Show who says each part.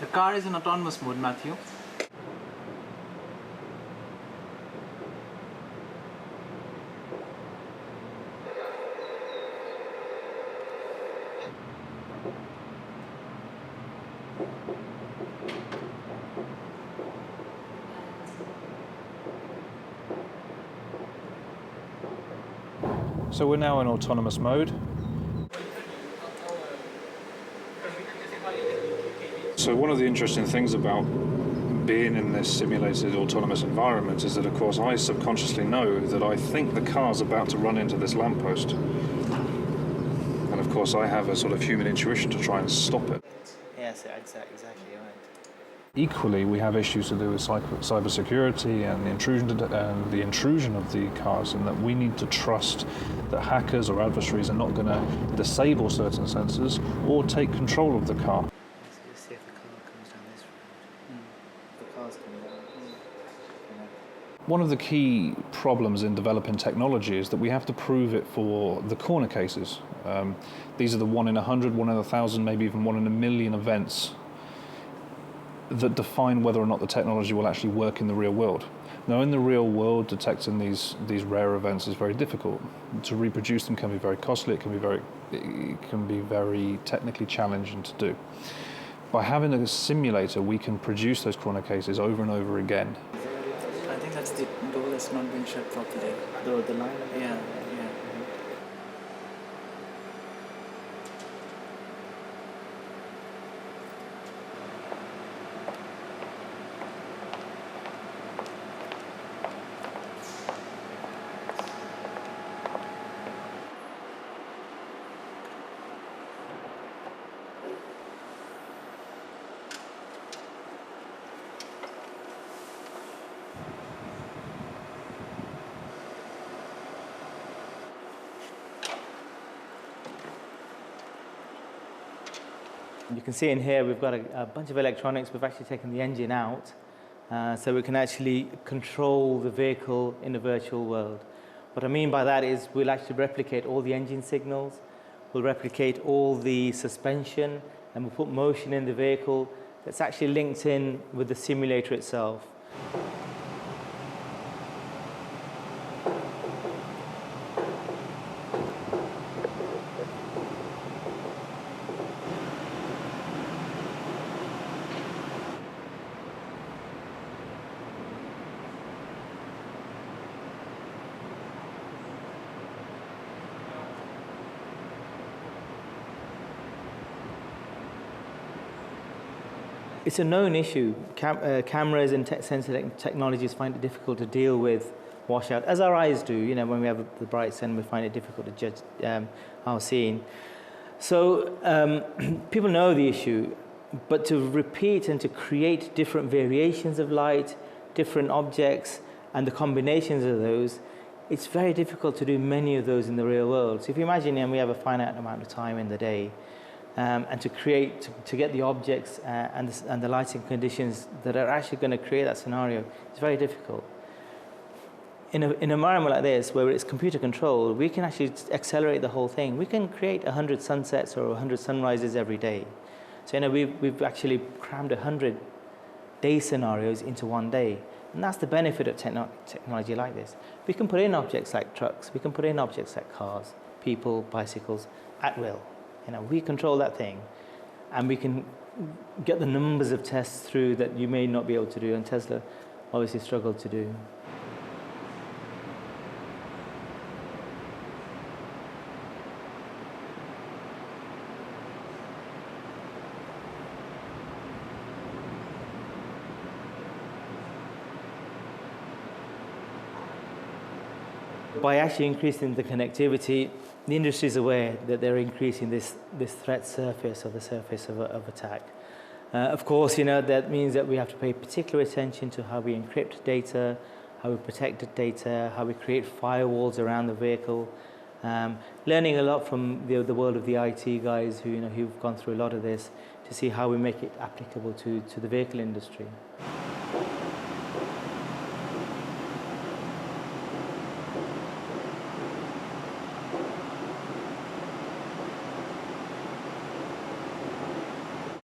Speaker 1: The car is in autonomous mode, Matthew.
Speaker 2: So we're now in autonomous mode. So one of the interesting things about being in this simulated autonomous environment is that, of course, I subconsciously know that I think the car's about to run into this lamppost. And of course, I have a sort of human intuition to try and stop it.
Speaker 3: Yes, exactly right.
Speaker 2: Equally, we have issues to do with cybersecurity and the intrusion of the cars, and that we need to trust that hackers or adversaries are not going to disable certain sensors or take control of the car.
Speaker 3: Let's see if the car comes down this road. The car's coming down.
Speaker 2: One of the key problems in developing technology is that we have to prove it for the corner cases. These are the 1 in 100, 1 in 1,000, maybe even 1 in a million events that define whether or not the technology will actually work in the real world. Now, in the real world, detecting these rare events is very difficult. To reproduce them can be very costly. It can be very technically challenging to do. By having a simulator, we can produce those corner cases over and over again.
Speaker 3: I think that's the door that's not been shut properly. The line? Yeah. You can see in here we've got a bunch of electronics. We've actually taken the engine out so we can actually control the vehicle in a virtual world. What I mean by that is we'll actually replicate all the engine signals, we'll replicate all the suspension, and we'll put motion in the vehicle that's actually linked in with the simulator itself. It's a known issue. Cameras and sensor technologies find it difficult to deal with washout, as our eyes do. You know, when we have the bright sun, we find it difficult to judge our seeing. So people know the issue, but to repeat and to create different variations of light, different objects, and the combinations of those, it's very difficult to do many of those in the real world. So if you imagine, we have a finite amount of time in the day, and to get the objects and the lighting conditions that are actually going to create that scenario, it's very difficult. In an environment like this, where it's computer controlled, we can actually accelerate the whole thing. We can create 100 sunsets or 100 sunrises every day. So we've actually crammed 100 day scenarios into one day. And that's the benefit of technology like this. We can put in objects like trucks, we can put in objects like cars, people, bicycles, at will. We control that thing, and we can get the numbers of tests through that you may not be able to do, and Tesla obviously struggled to do. By actually increasing the connectivity, the industry is aware that they're increasing this threat surface, or the surface of attack. Of course, that means that we have to pay particular attention to how we encrypt data, how we protect the data, how we create firewalls around the vehicle. Learning a lot from the world of the IT guys who've gone through a lot of this, to see how we make it applicable to the vehicle industry.